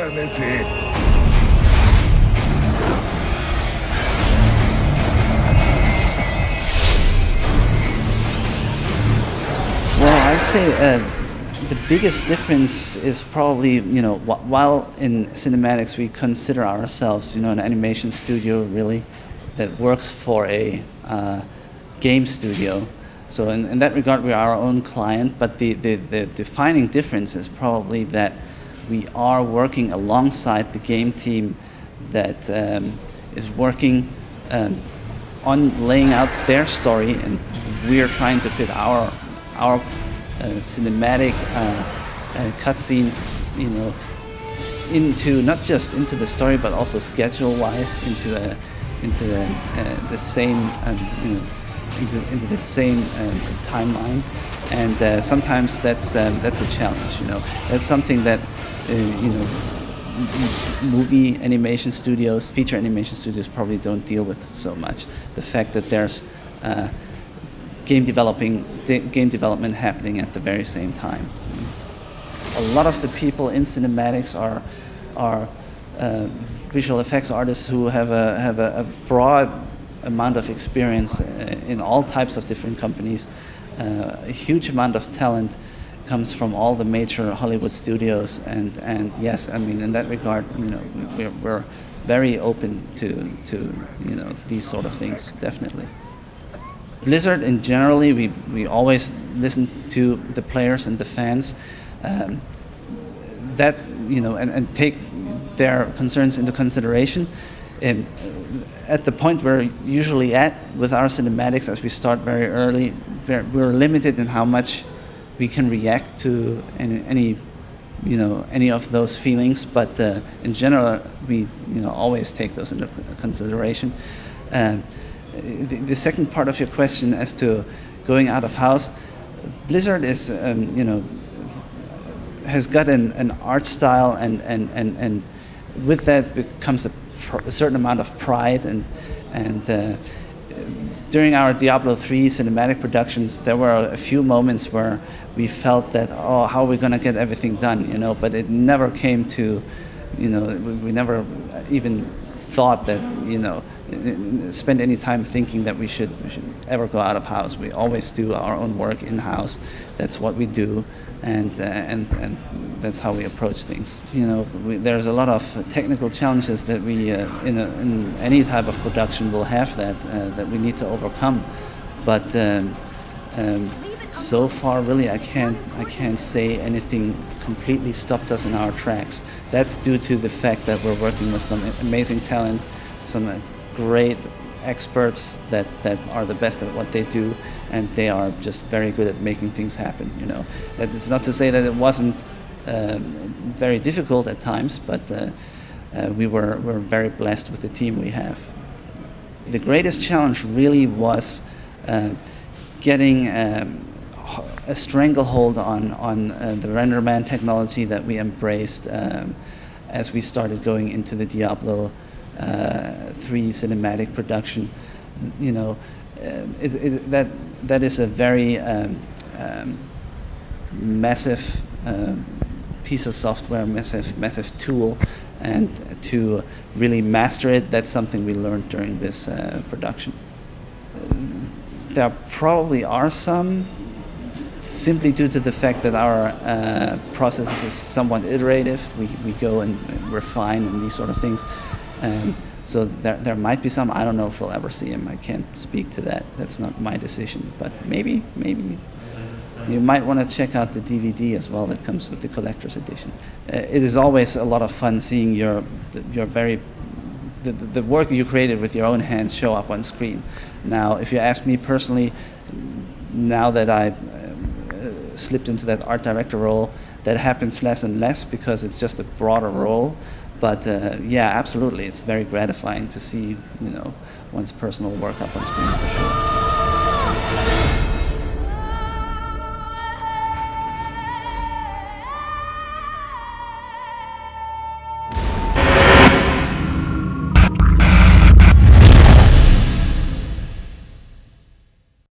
eternity. Well, I'd say the biggest difference is probably, while in cinematics we consider ourselves, an animation studio really that works for a game studio. So in that regard, we are our own client, but the defining difference is probably that we are working alongside the game team that is working on laying out their story, and we are trying to fit our cinematic cutscenes, into not just into the story, but also schedule-wise into the same into the same timeline, and sometimes that's a challenge. That's something that movie animation studios, feature animation studios probably don't deal with so much. The fact that there's game development happening at the very same time. A lot of the people in cinematics are visual effects artists who have a broad amount of experience in all types of different companies. A huge amount of talent comes from all the major Hollywood studios, and yes, I mean in that regard, we're very open to these sort of things, definitely. Blizzard in generally, we always listen to the players and the fans, that and take their concerns into consideration. And at the point we're usually at with our cinematics, as we start very early, we're limited in how much we can react to any of those feelings. But in general, we always take those into consideration. The second part of your question as to going out of house, Blizzard is has got an art style, and with that comes a certain amount of pride, and during our Diablo III cinematic productions, there were a few moments where we felt that, how are we going to get everything done, but it never came to, we never even thought that, spend any time thinking that we should ever go out of house. We always do our own work in-house. That's what we do, and that's how we approach things. There's a lot of technical challenges that we in any type of production will have that we need to overcome, but so far really I can't say anything completely stopped us in our tracks. That's due to the fact that we're working with some amazing talent, some great experts that are the best at what they do, and they are just very good at making things happen. That is not to say that it wasn't very difficult at times, but we're very blessed with the team we have. The greatest challenge really was getting a stranglehold on the RenderMan technology that we embraced as we started going into the Diablo III cinematic production. That is a very massive piece of software, massive tool, and to really master it, that's something we learned during this production. There probably are some, simply due to the fact that our process is somewhat iterative. We go and refine and these sort of things. So there might be some. I don't know if we'll ever see them. I can't speak to that. That's not my decision. But maybe you might want to check out the DVD as well that comes with the collector's edition. It is always a lot of fun seeing the work that you created with your own hands show up on screen. Now, if you ask me personally, now that I've slipped into that art director role, that happens less and less because it's just a broader role. But yeah, absolutely, it's very gratifying to see one's personal work up on screen for sure.